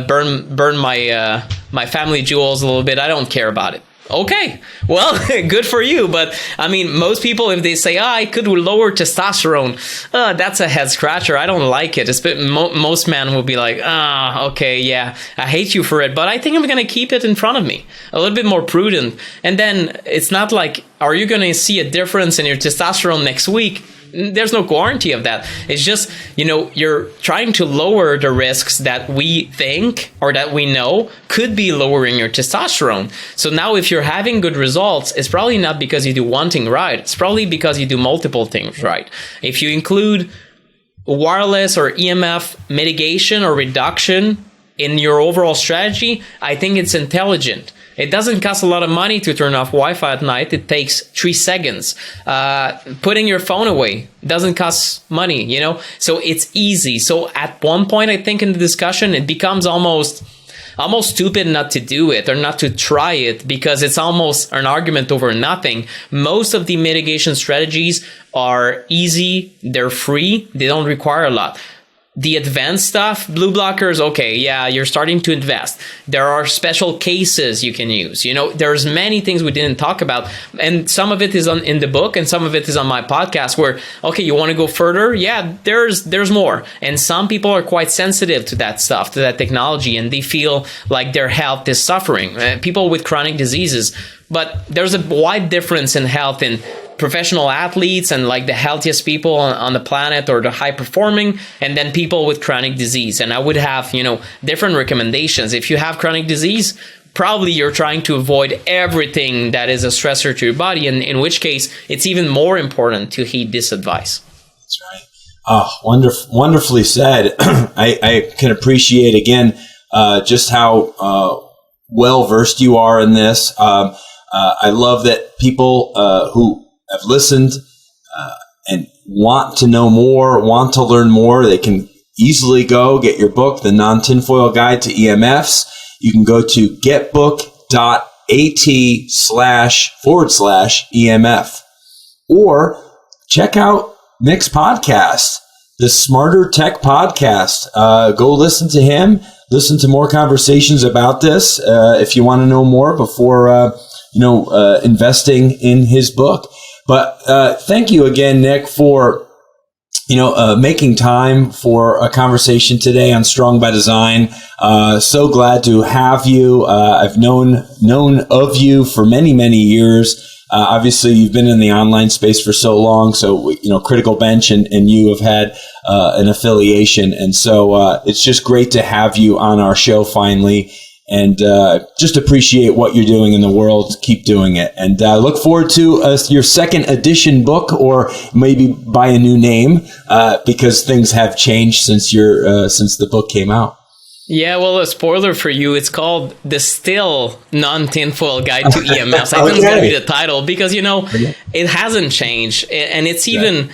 burn my family jewels a little bit. I don't care about it. Okay, well, good for you. But I mean, most people, if they say, I could lower testosterone, that's a head scratcher. I don't like it. Most men will be like, okay, yeah, I hate you for it, but I think I'm going to keep it in front of me. A little bit more prudent. And then it's not like, are you going to see a difference in your testosterone next week? There's no guarantee of that. It's just, you're trying to lower the risks that we think or that we know could be lowering your testosterone. So now if you're having good results, it's probably not because you do one thing right. It's probably because you do multiple things right. If you include wireless or EMF mitigation or reduction in your overall strategy, I think it's intelligent. It doesn't cost a lot of money to turn off Wi-Fi at night. It takes 3 seconds. Putting your phone away doesn't cost money, So it's easy. So at one point, I think in the discussion, it becomes almost stupid not to do it or not to try it because it's almost an argument over nothing. Most of the mitigation strategies are easy. They're free. They don't require a lot. The advanced stuff, blue blockers, okay, yeah, you're starting to invest. There are special cases you can use. There's many things we didn't talk about. And some of it is in the book and some of it is on my podcast where, okay, you want to go further? Yeah, there's more. And some people are quite sensitive to that stuff, to that technology, and they feel like their health is suffering. People with chronic diseases. But there's a wide difference in health in professional athletes and like the healthiest people on the planet or the high performing, and then people with chronic disease. And I would have, different recommendations. If you have chronic disease, probably you're trying to avoid everything that is a stressor to your body, and in which case it's even more important to heed this advice. That's right. Oh, wonderfully said. I can appreciate again just how well versed you are in this. I love that people who have listened and want to know more, want to learn more, they can easily go get your book, The Non-Tinfoil Guide to EMFs. You can go to getbook.at//EMF, or check out Nick's podcast, the Smarter Tech Podcast. Go listen to him, listen to more conversations about this if you want to know more before investing in his book. But thank you again, Nick, for making time for a conversation today on Strong by Design. So glad to have you. I've known of you for many, many years. Obviously, you've been in the online space for so long. So, Critical Bench and you have had an affiliation. And so it's just great to have you on our show finally. And just appreciate what you're doing in the world. Keep doing it. And look forward to your second edition book, or maybe by a new name, because things have changed since the book came out. Yeah, well, a spoiler for you, it's called The Still Non-Tinfoil Guide to EMFs. I think it's going to be the title because, it hasn't changed. And it's even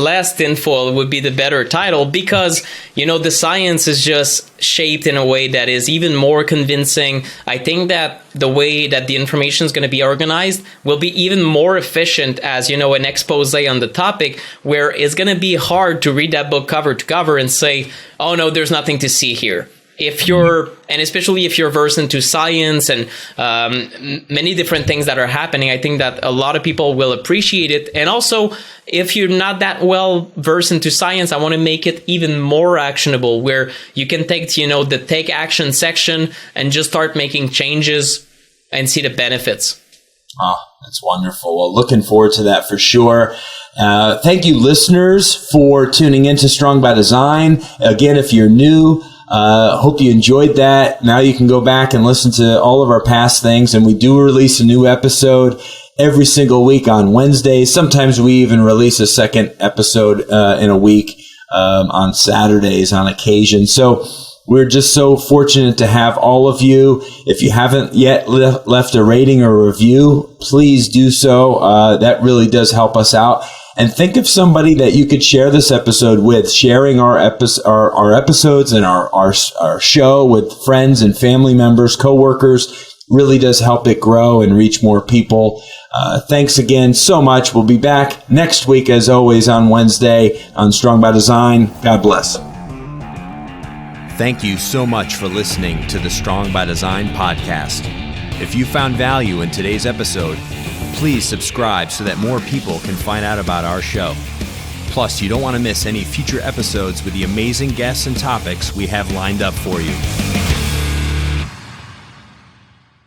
less tinfoil would be the better title because, the science is just shaped in a way that is even more convincing. I think that the way that the information is going to be organized will be even more efficient as, an expose on the topic, where it's going to be hard to read that book cover to cover and say, oh no, there's nothing to see here. And especially if you're versed into science and many different things that are happening, I think that a lot of people will appreciate it. And also, if you're not that well versed into science, I want to make it even more actionable, where you can take, the take action section and just start making changes and see the benefits. Oh, that's wonderful. Well, looking forward to that for sure. Thank you, listeners, for tuning into Strong by Design. Again, if you're new, hope you enjoyed that. Now you can go back and listen to all of our past things, and we do release a new episode every single week on Wednesdays. Sometimes we even release a second episode in a week on Saturdays on occasion. So we're just so fortunate to have all of you. If you haven't yet left a rating or a review, please do so. That really does help us out. And think of somebody that you could share this episode with. Sharing our episodes and our show with friends and family members, coworkers, really does help it grow and reach more people. Thanks again so much. We'll be back next week, as always, on Wednesday on Strong by Design. God bless. Thank you so much for listening to the Strong by Design podcast. If you found value in today's episode, please subscribe so that more people can find out about our show. Plus, you don't want to miss any future episodes with the amazing guests and topics we have lined up for you.